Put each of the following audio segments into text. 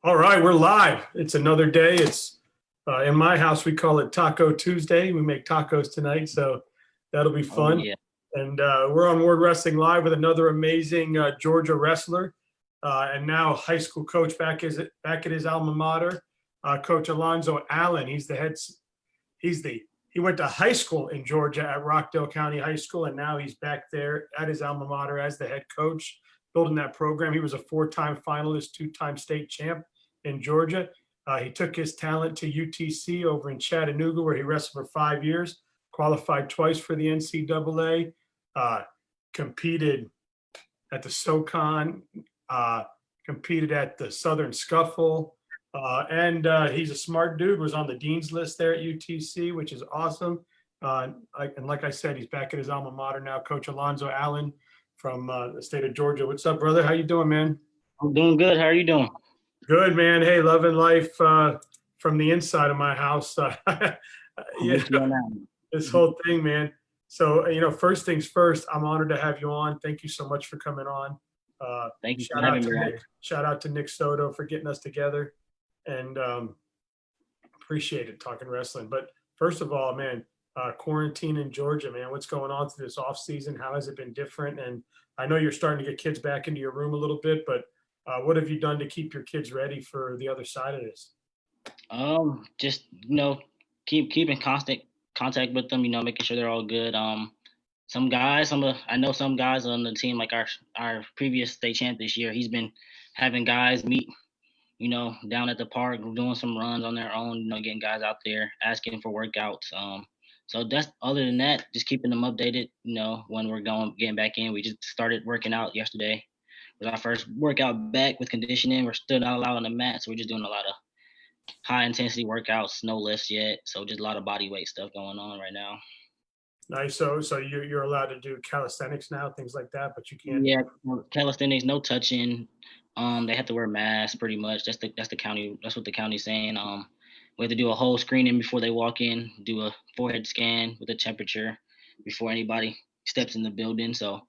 All right, we're live. It's another day. It's in my house, we call it Taco Tuesday. We make tacos tonight, so that'll be Oh fun. yeah. And we're on Word Wrestling Live with another amazing Georgia wrestler, and now high school coach back at his alma mater, Coach Alonzo Allen. He went to high school in Georgia at Rockdale County High School, and now he's back there at his alma mater as the head coach, building that program. He was a four-time finalist, two-time state champ in Georgia. He took his talent to UTC over in Chattanooga, where he wrestled for 5 years, qualified twice for the NCAA, competed at the SoCon, competed at the Southern Scuffle, and he's a smart dude, was on the dean's list there at UTC, which is awesome. And like I said, he's back at his alma mater now, Coach Alonzo Allen from the state of Georgia. What's up, brother? How you doing, man? I'm doing good. How are you doing? Good, man. Hey, loving life from the inside of my house. Yeah, this whole thing, man. So, first things first, I'm honored to have you on. Thank you so much for coming on. Thank you for having me. Shout out to Nick Soto for getting us together, and appreciate it talking wrestling. But first of all, man, quarantine in Georgia, man, what's going on through this off season? How has it been different? And I know you're starting to get kids back into your room a little bit, but what have you done to keep your kids ready for the other side of this? Just keep in constant contact with them. Making sure they're all good. I know some guys on the team, like our previous state champ this year. He's been having guys meet, down at the park, doing some runs on their own. Getting guys out there asking for workouts. So that's other than that, just keeping them updated. When we're getting back in, we just started working out yesterday. It was our first workout back with conditioning. We're still not allowed on the mat, so we're just doing a lot of high intensity workouts, no lifts yet. So just a lot of body weight stuff going on right now. Nice. So you're allowed to do calisthenics now, things like that, but you can't. Yeah, calisthenics, no touching. They have to wear masks pretty much. That's the county. That's what the county's saying. We have to do a whole screening before they walk in, do a forehead scan with a temperature before anybody steps in the building. So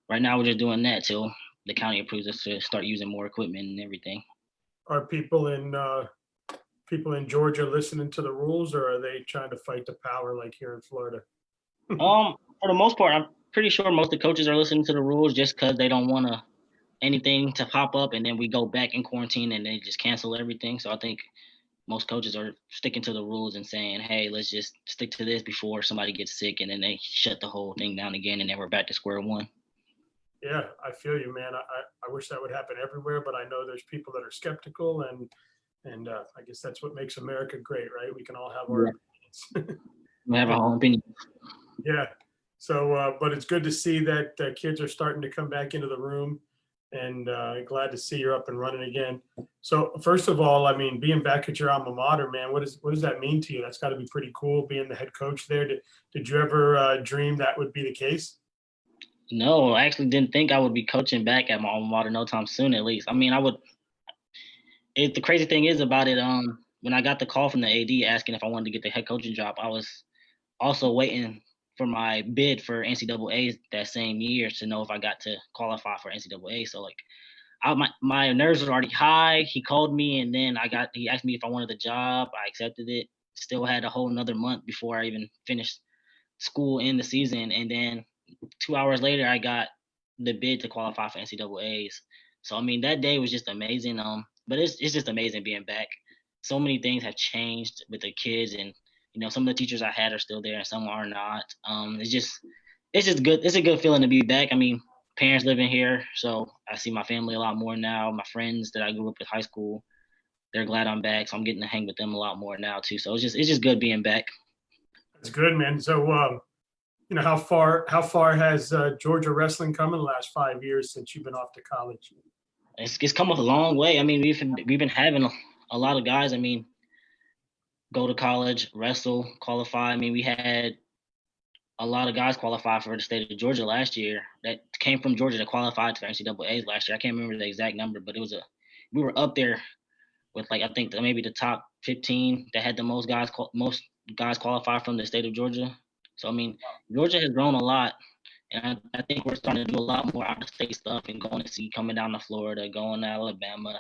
right now we're just doing that till the county approves us to start using more equipment and everything. Are people in Georgia listening to the rules, or are they trying to fight the power like here in Florida? For the most part, I'm pretty sure most of the coaches are listening to the rules just because they don't want anything to pop up, and then we go back in quarantine and they just cancel everything. So I think most coaches are sticking to the rules and saying, hey, let's just stick to this before somebody gets sick, and then they shut the whole thing down again, and then we're back to square one. Yeah, I feel you, man. I wish that would happen everywhere, but I know there's people that are skeptical, and I guess that's what makes America great, right? We can all have our opinions. We have our own opinion. Yeah. So, but it's good to see that kids are starting to come back into the room, and glad to see you're up and running again. So, first of all, I mean, being back at your alma mater, man, what does that mean to you? That's got to be pretty cool, being the head coach there. Did you ever dream that would be the case? No, I actually didn't think I would be coaching back at my alma mater no time soon, at least. I mean, I would. The crazy thing is about it, when I got the call from the AD asking if I wanted to get the head coaching job, I was also waiting for my bid for NCAA that same year to know if I got to qualify for NCAA. So like, my nerves were already high. He called me, and then he asked me if I wanted the job. I accepted it. Still had a whole another month before I even finished school in the season, and then 2 hours later, I got the bid to qualify for NCAAs. So I mean, that day was just amazing. But it's just amazing being back. So many things have changed with the kids, and some of the teachers I had are still there, and some are not. It's just good. It's a good feeling to be back. I mean, parents living here, so I see my family a lot more now. My friends that I grew up with high school, they're glad I'm back, so I'm getting to hang with them a lot more now too. So it's just good being back. That's good, man. So, how far has Georgia wrestling come in the last 5 years since you've been off to college? It's come a long way. I mean, we've been having a lot of guys. I mean, go to college, wrestle, qualify. I mean, we had a lot of guys qualify for the state of Georgia last year that came from Georgia that qualified for NCAAs last year. I can't remember the exact number, but we were up there with, like, I think maybe the top 15 that had the most guys qualify from the state of Georgia. So I mean, Georgia has grown a lot, and I think we're starting to do a lot more out of state stuff and coming down to Florida, going to Alabama,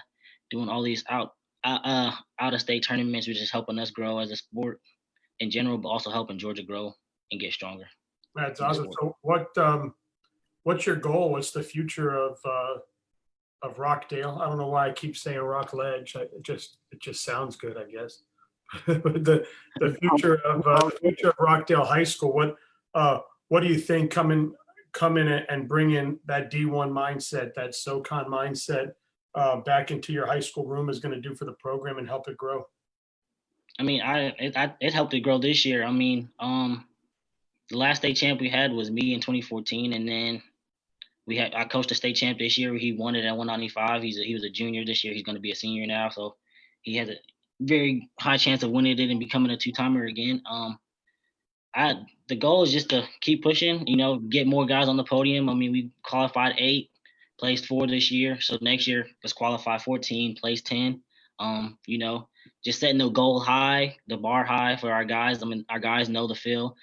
doing all these out out of state tournaments, which is helping us grow as a sport in general, but also helping Georgia grow and get stronger That's in the awesome. sport. So what's your goal? What's the future of Rockdale? I don't know why I keep saying Rock Ledge. It just sounds good, I guess. But the future of Rockdale High School. What do you think come in and bring in that D1 mindset, that SoCon mindset back into your high school room is going to do for the program and help it grow? I mean, it helped it grow this year. I mean, the last state champ we had was me in 2014, and then I coached a state champ this year. He won it at 195. He was a junior this year. He's going to be a senior now, so he has a very high chance of winning it and becoming a two-timer again. I The goal is just to keep pushing. Get more guys on the podium. I mean, we qualified 8, placed 4 this year. So next year, let's qualify 14, place 10. Just setting the goal high, the bar high for our guys. I mean, our guys know the feel.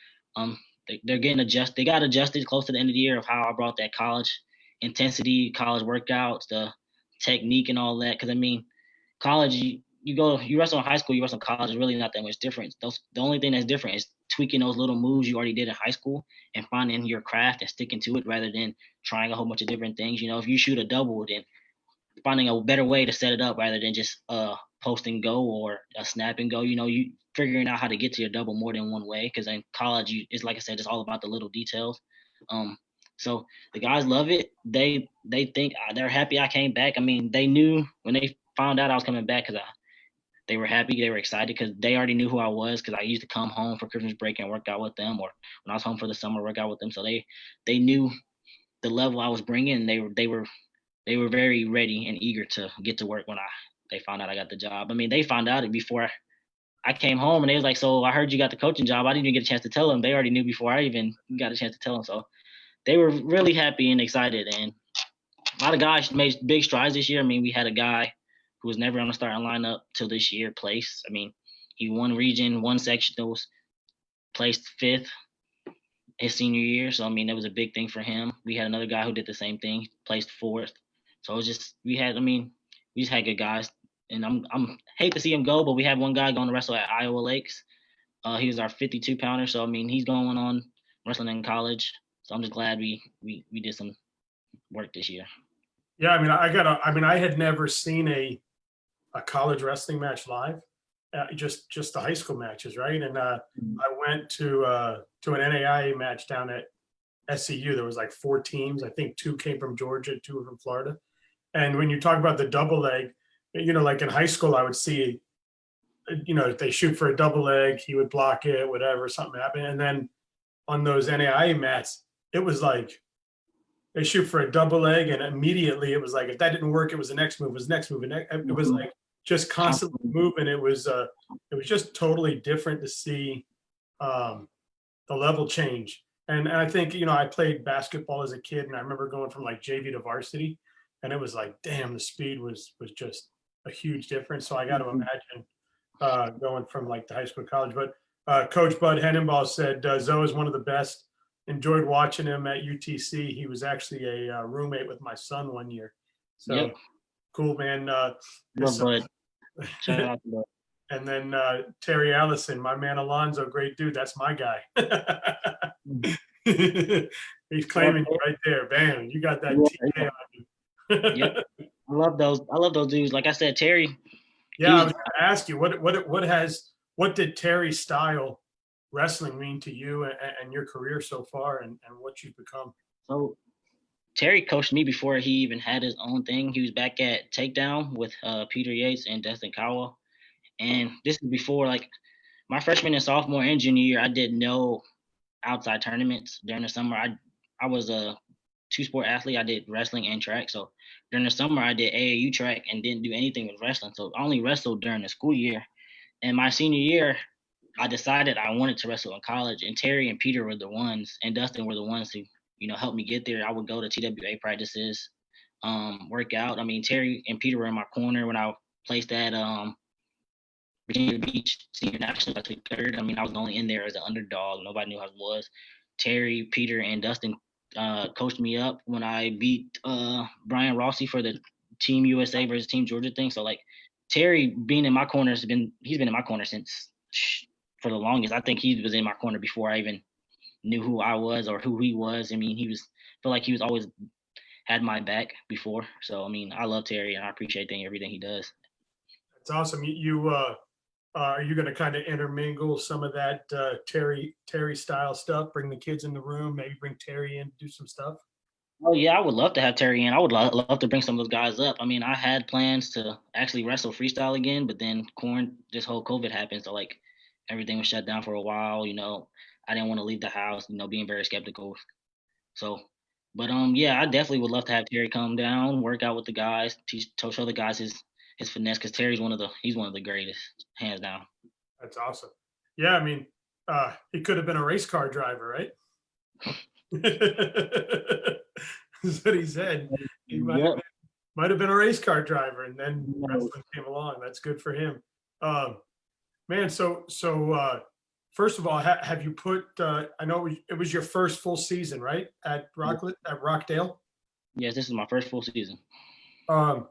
They're getting adjusted. They got adjusted close to the end of the year of how I brought that college intensity, college workouts, the technique, and all that. Because I mean, college, you wrestle in high school, you wrestle in college, is really not that much difference. The only thing that's different is tweaking those little moves you already did in high school and finding your craft and sticking to it rather than trying a whole bunch of different things. If you shoot a double, then finding a better way to set it up rather than just post and go or a snap and go. You figuring out how to get to your double more than one way, because in college, it's like I said, it's all about the little details. So the guys love it. They think they're happy I came back. I mean, they knew when they found out I was coming back, because they were happy, they were excited, because they already knew who I was, because I used to come home for Christmas break and work out with them, or when I was home for the summer, work out with them. So they knew the level I was bringing, and they were very ready and eager to get to work when they found out I got the job. I mean, they found out it before I came home, and they was like, "So I heard you got the coaching job." I didn't even get a chance to tell them. They already knew before I even got a chance to tell them. So they were really happy and excited, and a lot of guys made big strides this year. I mean, we had a guy who was never on the starting lineup till this year place. I mean, he won region, won sectionals, placed 5th his senior year. So I mean, that was a big thing for him. We had another guy who did the same thing, placed 4th. So it was just we just had good guys, and I'm hate to see him go, but we have one guy going to wrestle at Iowa Lakes. He was our 52 pounder, so I mean he's going on wrestling in college. So I'm just glad we did some work this year. Yeah, I mean, I had never seen a college wrestling match live, just the high school matches, right? And I went to an NAIA match down at SCU. There was like 4 teams. I think 2 came from Georgia, 2 were from Florida. And when you talk about the double leg, like in high school, I would see, if they shoot for a double leg, he would block it, whatever, something happened. And then on those NAIA mats, it was like they shoot for a double leg, and immediately it was like, if that didn't work, it was the next move, it was the next move. And it was like just constantly moving. It was just totally different to see the level change. And I think, I played basketball as a kid, and I remember going from like JV to varsity, and it was like, damn, the speed was just a huge difference. So I got to imagine going from like the high school to college. But Coach Bud Hennenbaugh said Zoe is one of the best. Enjoyed watching him at UTC. He was actually a roommate with my son one year. So Yep. Cool, man. Love Bud. Shout out to Bud. And then Terry Allison, my man Alonzo, great dude. That's my guy. He's claiming you right there. Bam, you got that TK on you. Yep. I love those dudes. Like I said, Terry. Yeah, I was going to ask you, what did Terry's style wrestling mean to you and your career so far, and what you've become? So Terry coached me before he even had his own thing. He was back at Takedown with Peter Yates and Dustin Cowell. And this is before, like, my freshman and sophomore and junior year, I did no outside tournaments during the summer. I was a 2-sport athlete. I did wrestling and track. So during the summer, I did AAU track and didn't do anything with wrestling. So I only wrestled during the school year. And my senior year, I decided I wanted to wrestle in college. And Terry and Peter were the ones, and Dustin were the ones who, helped me get there. I would go to TWA practices, work out. I mean, Terry and Peter were in my corner when I placed at Virginia Beach Senior National. I took 3rd. I mean, I was only in there as an underdog. Nobody knew who I was. Terry, Peter, and Dustin coached me up when I beat Brian Rossi for the Team USA versus Team Georgia thing. So, like, Terry being in my corner he's been in my corner since for the longest. I think he was in my corner before I even knew who I was or who he was. I mean, feel like he was always had my back before. So I mean, I love Terry and I appreciate everything he does. It's awesome. Are you going to kind of intermingle some of that Terry style stuff? Bring the kids in the room, maybe bring Terry in to do some stuff. Oh yeah, I would love to have Terry in. I would love to bring some of those guys up. I mean, I had plans to actually wrestle freestyle again, but then this whole COVID happened, so like everything was shut down for a while. I didn't want to leave the house. Being very skeptical. So, but yeah, I definitely would love to have Terry come down, work out with the guys, to show the guys his finesse, because Terry's he's one of the greatest, hands down. That's awesome. Yeah, I mean, he could have been a race car driver, right? That's what he said. He Yep. might have been a race car driver, and then No. wrestling came along. That's good for him. Man, first of all, have you put? I know it was your first full season, right, at Rockdale. Yes, this is my first full season. Um,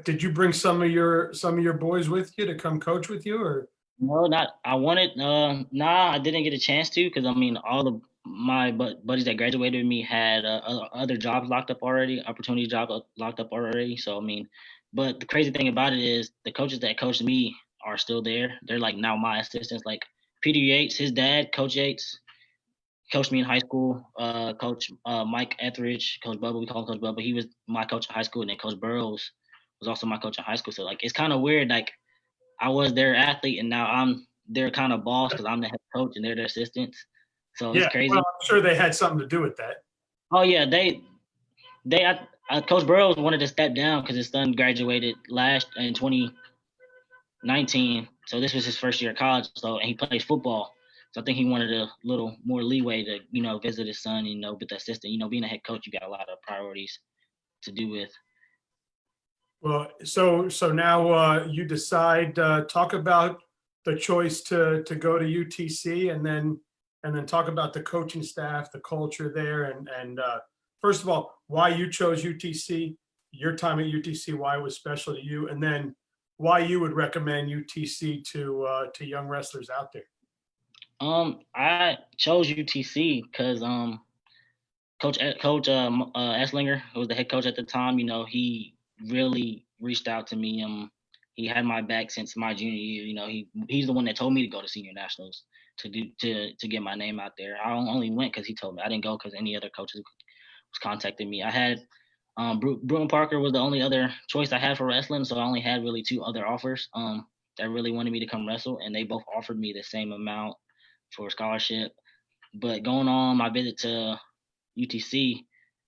did you bring some of your boys with you to come coach with you, or? No, not. I wanted. Nah, I didn't get a chance to because I mean, all of my buddies that graduated with me had other jobs locked up already, opportunity job locked up already. So I mean, but the crazy thing about it is the coaches that coached me are still there. They're like now my assistants. Like Peter Yates, his dad, Coach Yates, coached me in high school. Coach Mike Etheridge, Coach Bubba, we call him Coach Bubba. He was my coach in high school, and then Coach Burrows was also my coach in high school. So like, it's kind of weird. Like I was their athlete, and now I'm their kind of boss because I'm the head coach and they're their assistants. So it's Yeah, well, crazy. I'm sure they had something to do with that. Oh yeah, Coach Burrows wanted to step down because his son graduated last in 2019. So this was his first year of college. So and he plays football. So I think he wanted a little more leeway to visit his son. With the assistant. Being a head coach, you got a lot of priorities to do with. Well, so now you decide. Talk about the choice to go to UTC, and then talk about the coaching staff, the culture there, and first of all, why you chose UTC, your time at UTC, why it was special to you, and then why you would recommend UTC to young wrestlers out there. I chose UTC because Coach Esslinger, who was the head coach at the time, he really reached out to me. He had my back since my junior year. He's the one that told me to go to senior nationals to get my name out there. I only went because he told me. I didn't go because any other coaches was contacting me. I had Bruton Parker was the only other choice I had for wrestling, so I only had really two other offers that really wanted me to come wrestle, and they both offered me the same amount for a scholarship. But going on my visit to UTC,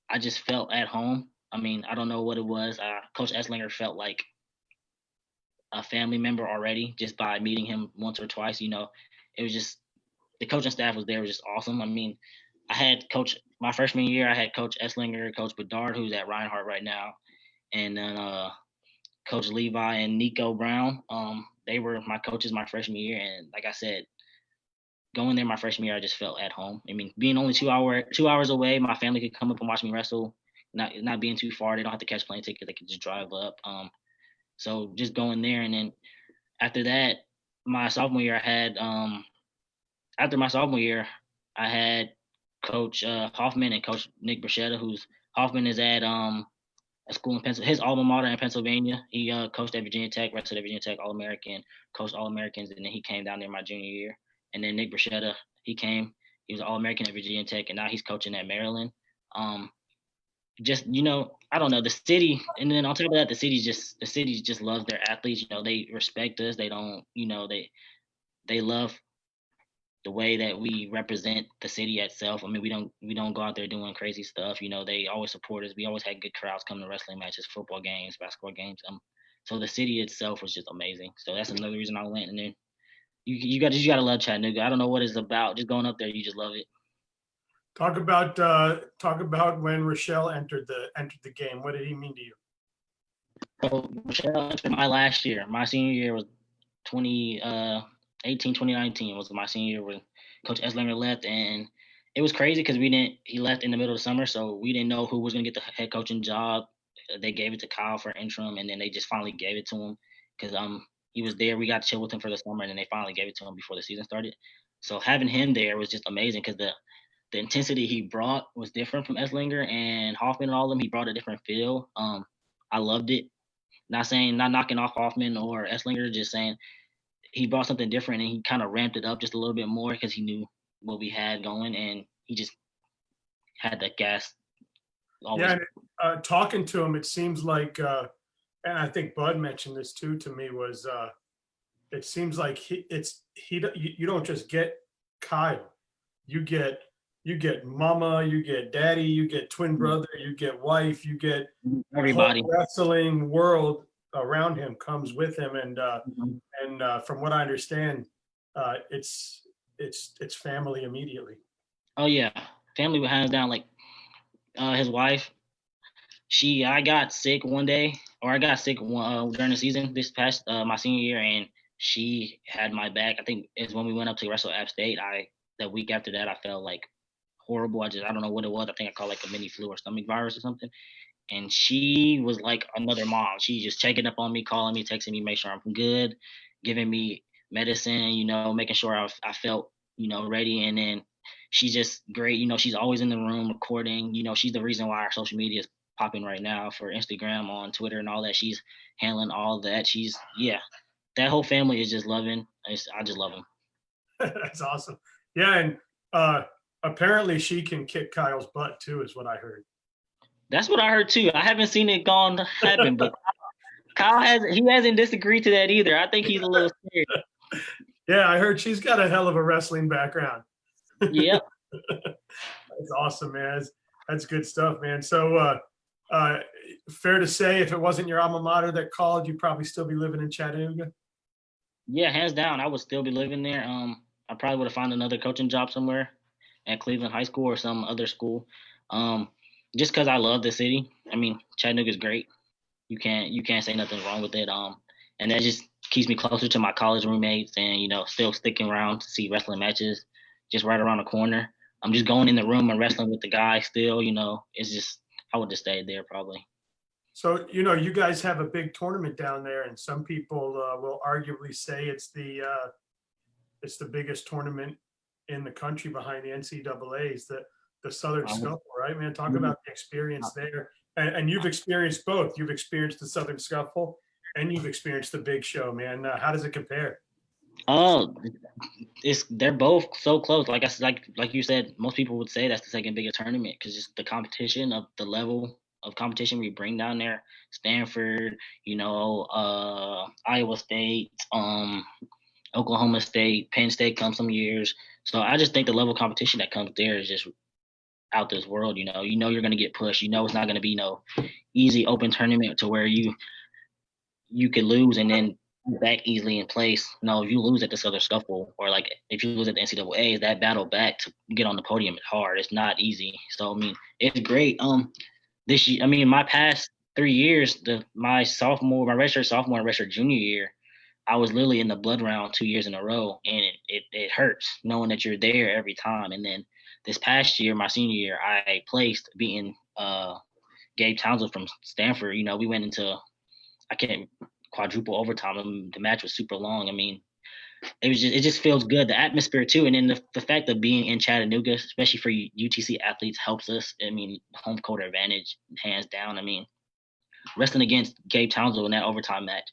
I just felt at home. I mean, I don't know what it was. Coach Esslinger felt like a family member already just by meeting him once or twice. It was just the coaching staff was there was just awesome. I mean, I had coach my freshman year. I had Coach Esslinger, Coach Bedard, who's at Reinhardt right now, and then Coach Levi and Nico Brown. They were my coaches my freshman year, and like I said, going there my freshman year, I just felt at home. I mean, being only 2 hours away, my family could come up and watch me wrestle. Not being too far, they don't have to catch plane ticket. They could just drive up. So just going there, and then after that, my sophomore year, I had after my sophomore year, I had Coach Hoffman and Coach Nick Bruschetta, who's Hoffman is at a school in Pennsylvania, his alma mater in Pennsylvania. He coached at Virginia Tech, wrestled at Virginia Tech, All American, coached All Americans, and then he came down there my junior year. And then Nick Bruschetta, he was All American at Virginia Tech, and now he's coaching at Maryland. Just I don't know the city, and then on top of that, the city just loves their athletes. They respect us. They don't, they love the way that we represent the city itself. I mean, we don't go out there doing crazy stuff. They always support us. We always had good crowds come to wrestling matches, football games, basketball games. So the city itself was just amazing. So that's another reason I went. And then you gotta love Chattanooga. I don't know what it's about. Just going up there, you just love it. Talk about when Rochelle entered the game. What did he mean to you? So Michelle, my last year, my senior year was 2018, 2019 was my senior year when Coach Esslinger left, and it was crazy because he left in the middle of the summer, so we didn't know who was gonna get the head coaching job. They gave it to Kyle for interim, and then they just finally gave it to him. because he was there. We got to chill with him for the summer, and then they finally gave it to him before the season started. So having him there was just amazing because the intensity he brought was different from Esslinger and Hoffman and all of them. He brought a different feel. I loved it. Not knocking off Hoffman or Esslinger, just saying he brought something different and he kind of ramped it up just a little bit more because he knew what we had going and he just had that gas always. Yeah, and, talking to him, it seems like, and I think Bud mentioned this too to me, was it seems like you don't just get Kyle, you get mama, you get daddy, you get twin brother, you get wife, you get the whole Everybody. wrestling world around him comes with him, and Mhm. from what I understand, it's family immediately. Oh yeah, family would hands down. Like his wife, I got sick one day, or I got sick during the season this past my senior year, and she had my back. I think it's when we went up to wrestle App State. That week after that, I felt like horrible. I don't know what it was. I think I caught like a mini flu or stomach virus or something. And she was like another mom. She just checking up on me, calling me, texting me, make sure I'm good, giving me medicine, making sure I felt, ready. And then she's just great. She's always in the room recording. She's the reason why our social media is popping right now for Instagram, on Twitter, and all that. She's handling all that. Yeah, that whole family is just loving. I just love them. That's awesome. Yeah, and uh, apparently she can kick Kyle's butt too, is what I heard. That's what I heard too. I haven't seen it gone happen, but he hasn't disagreed to that either. I think he's a little scared. Yeah, I heard she's got a hell of a wrestling background. Yep. That's awesome, man. That's good stuff, man. So, uh, fair to say, if it wasn't your alma mater that called, you'd probably still be living in Chattanooga. Yeah, hands down, I would still be living there. I probably would have found another coaching job somewhere at Cleveland High School or some other school. Um, just because I love the city. I mean, Chattanooga is great. You can't say nothing wrong with it. And that just keeps me closer to my college roommates, and still sticking around to see wrestling matches, just right around the corner. I'm just going in the room and wrestling with the guys still. It's just I would just stay there probably. So, you guys have a big tournament down there, and some people will arguably say it's the biggest tournament in the country behind the NCAA's, the Southern Um, Scuffle, right, man? Talk about the experience there. And you've experienced both. You've experienced the Southern Scuffle and you've experienced the big show, man. How does it compare? Oh, they're both so close. Like I said, like you said, most people would say that's the second biggest tournament because just the competition of the level of competition we bring down there. Stanford, Iowa State, Oklahoma State, Penn State comes some years. So I just think the level of competition that comes there is just out this world. You're gonna get pushed. It's not gonna be no easy open tournament to where you could lose and then back easily in place. No, if you lose at the Southern Scuffle or like if you lose at the NCAA, that battle back to get on the podium is hard. It's not easy. So I mean, it's great. This year, I mean, my past 3 years, my redshirt sophomore and redshirt junior year, I was literally in the blood round 2 years in a row, and it hurts knowing that you're there every time. And then this past year, my senior year, I placed beating Gabe Townsend from Stanford. We went into I can't quadruple overtime. And the match was super long. I mean, it just feels good. The atmosphere too, and then the fact of being in Chattanooga, especially for UTC athletes, helps us. I mean, home court advantage, hands down. I mean, wrestling against Gabe Townsend in that overtime match,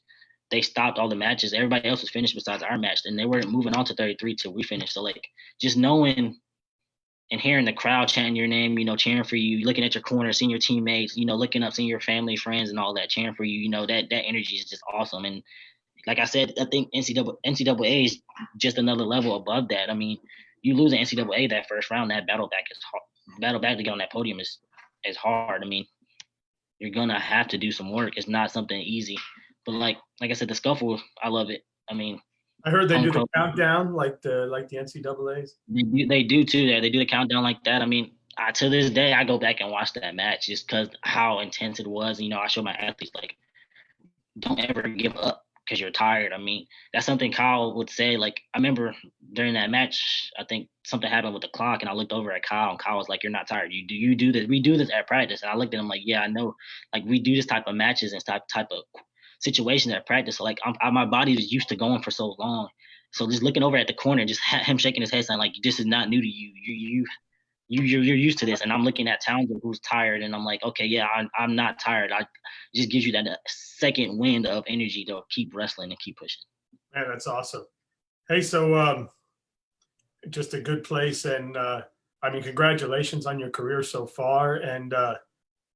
they stopped all the matches. Everybody else was finished besides our match, and they weren't moving on to 33 till we finished. So like, just knowing and hearing the crowd chanting your name, cheering for you, looking at your corner, seeing your teammates, looking up, seeing your family, friends, and all that cheering for you, that energy is just awesome. And like I said, I think NCAA is just another level above that. I mean, you lose an NCAA that first round, that battle back is hard. Battle back to get on that podium is hard. I mean, you're gonna have to do some work. It's not something easy. But like I said, the scuffle, I love it. I mean, I heard they home do the coach, countdown like the NCAA's. they do too. There, they do the countdown like that. I mean, to this day, I go back and watch that match just because how intense it was. I show my athletes like don't ever give up because you're tired. I mean, that's something Kyle would say. Like, I remember during that match, I think something happened with the clock, and I looked over at Kyle, and Kyle was like, "You're not tired. You do this. We do this at practice." And I looked at him like, "Yeah, I know. Like, we do this type of matches and type of situations at practice. So like my body is used to going for so long. So just looking over at the corner, just him shaking his head, saying like, "This is not new to you. You're used to this." And I'm looking at Townsend, who's tired, and I'm like, "Okay, yeah, I'm not tired. I it just gives you that second wind of energy to keep wrestling and keep pushing." Man, that's awesome. Hey, so just a good place, and I mean, congratulations on your career so far, and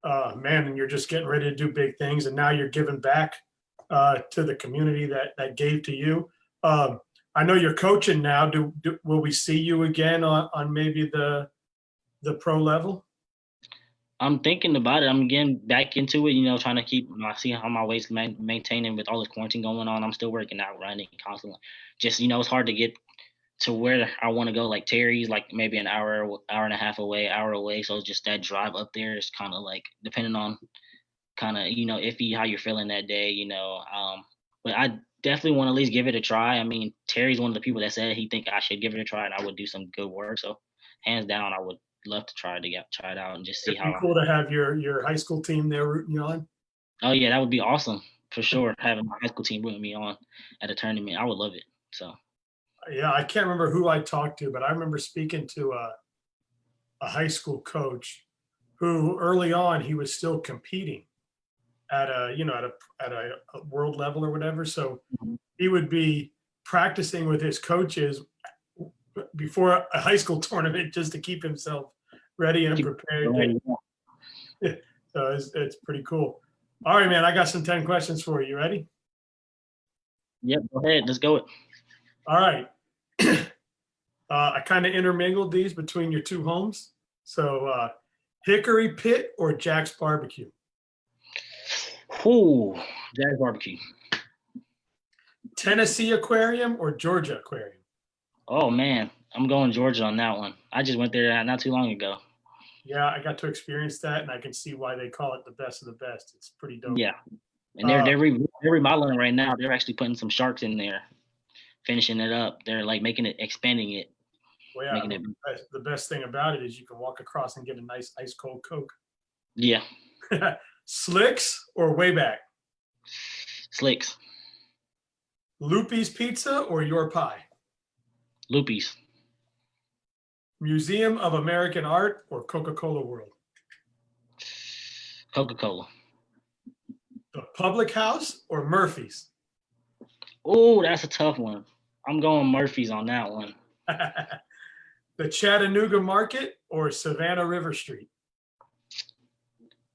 man, and you're just getting ready to do big things, and now you're giving back to the community that gave to you. I know you're coaching now. Will we see you again on maybe the pro level? I'm thinking about it. I'm getting back into it, trying to see how my weight's maintaining with all this quarantine going on. I'm still working out, running constantly. Just, it's hard to get to where I want to go. Like Terry's, like maybe an hour and a half away, hour away. So just that drive up there is kind of like depending on kind of, iffy how you're feeling that day. But I definitely want to at least give it a try. I mean, Terry's one of the people that said he think I should give it a try and I would do some good work. So hands down, I would love to try it out and just see It'd how. be cool to have your high school team there rooting you on. Oh yeah, that would be awesome for sure. Having my high school team rooting me on at a tournament, I would love it. So Yeah, I can't remember who I talked to, but I remember speaking to a high school coach who early on he was still competing at a world level or whatever. So he would be practicing with his coaches before a high school tournament just to keep himself ready and prepared. So it's pretty cool. All right, man, I got some 10 questions for you. You ready? Yep, go ahead. Let's go. All right. I kind of intermingled these between your two homes. So Hickory Pit or Jack's Barbecue? Ooh, Jack's Barbecue. Tennessee Aquarium or Georgia Aquarium? Oh man, I'm going Georgia on that one. I just went there not too long ago. Yeah, I got to experience that, and I can see why they call it the best of the best. It's pretty dope. Yeah, and they're remodeling right now. They're actually putting some sharks in there, finishing it up. They're like making it, expanding it. Well, yeah, I mean, the best thing about it is you can walk across and get a nice ice cold Coke. Yeah. Slicks or Wayback? Slicks. Loopy's Pizza or Your Pie? Loopy's. Museum of American Art or Coca-Cola World? Coca-Cola. The Public House or Murphy's? Oh, that's a tough one. I'm going Murphy's on that one. The Chattanooga Market or Savannah River Street?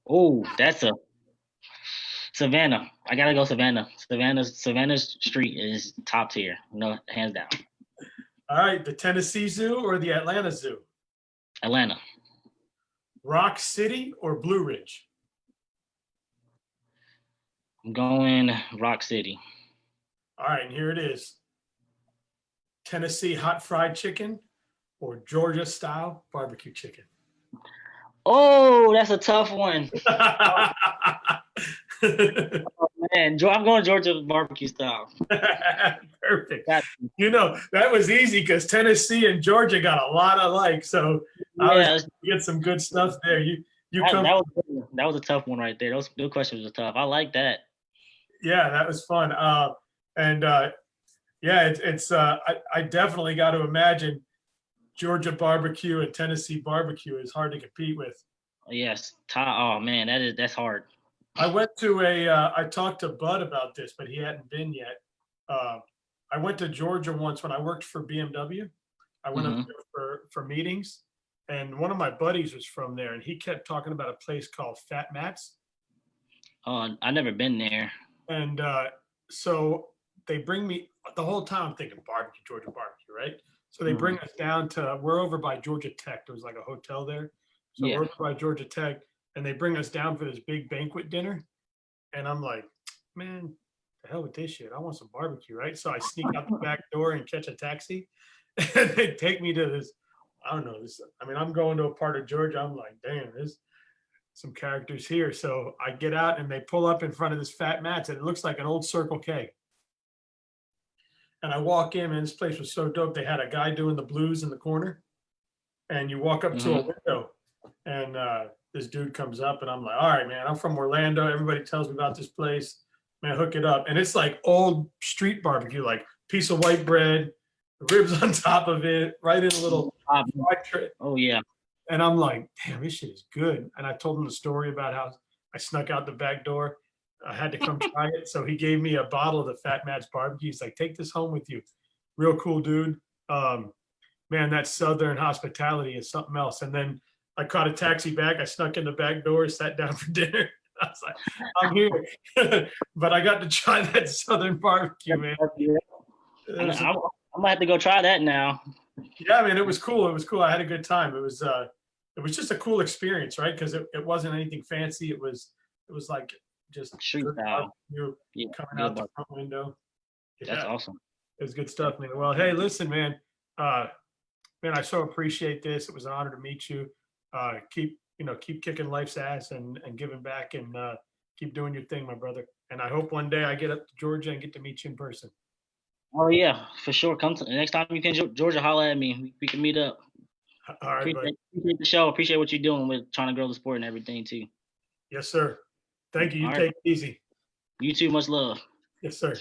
Oh, that's a Savannah. I gotta go Savannah. Savannah Street is top tier. No, hands down. All right, the Tennessee Zoo or the Atlanta Zoo? Atlanta. Rock City or Blue Ridge? I'm going Rock City. All right, and here it is. Tennessee hot fried chicken or Georgia style barbecue chicken? Oh, that's a tough one. Oh man, I'm going Georgia barbecue style. Perfect. That was easy because Tennessee and Georgia got a lot alike. So I was get some good stuff there. That was a tough one right there. Those questions were tough. I like that. Yeah, that was fun. I definitely got to imagine Georgia barbecue and Tennessee barbecue is hard to compete with. Yes. Oh man, that's hard. I talked to Bud about this, but he hadn't been yet. I went to Georgia once when I worked for BMW. I went up there for meetings, and one of my buddies was from there, and he kept talking about a place called Fat Matt's. Oh, I've never been there. And so they bring me the whole time. I'm thinking barbecue, Georgia barbecue, right? So they bring us down we're over by Georgia Tech. There was like a hotel there. So we're over by Georgia Tech, and they bring us down for this big banquet dinner. And I'm like, man, the hell with this shit. I want some barbecue, right? So I sneak out the back door and catch a taxi. And they take me to this, I don't know, I'm going to a part of Georgia. I'm like, damn, there's some characters here. So I get out and they pull up in front of this Fat Matt's, and it looks like an old Circle K. And I walk in, and this place was so dope. They had a guy doing the blues in the corner. And you walk up to a window, and this dude comes up, and I'm like, all right, man, I'm from Orlando. Everybody tells me about this place. man, hook it up. And it's like old street barbecue, like piece of white bread, ribs on top of it, right in a little fried tray. Oh yeah. And I'm like, damn, this shit is good. And I told him the story about how I snuck out the back door. I had to come try it. So he gave me a bottle of the Fat Matt's barbecue. He's like, take this home with you. Real cool dude. Man, that Southern hospitality is something else. And then I caught a taxi back. I snuck in the back door, sat down for dinner. I was like, I'm here. But I got to try that Southern barbecue, man. I might have to go try that now. Yeah, man, it was cool. It was cool. I had a good time. It was just a cool experience, right? Because it wasn't anything fancy. It was like just Street style. Coming out the front window. Yeah, that's awesome. It was good stuff, man. Well, hey, listen, man. Man, I so appreciate this. It was an honor to meet you. Keep kicking life's ass and giving back and keep doing your thing, my brother. And I hope one day I get up to Georgia and get to meet you in person. Oh yeah, for sure. Come to the next time you can Georgia, holler at me. We can meet up. All right, appreciate the show. Appreciate what you're doing with trying to grow the sport and everything too. Yes, sir. Thank you. You All take right. it easy. You too. Much love. Yes, sir.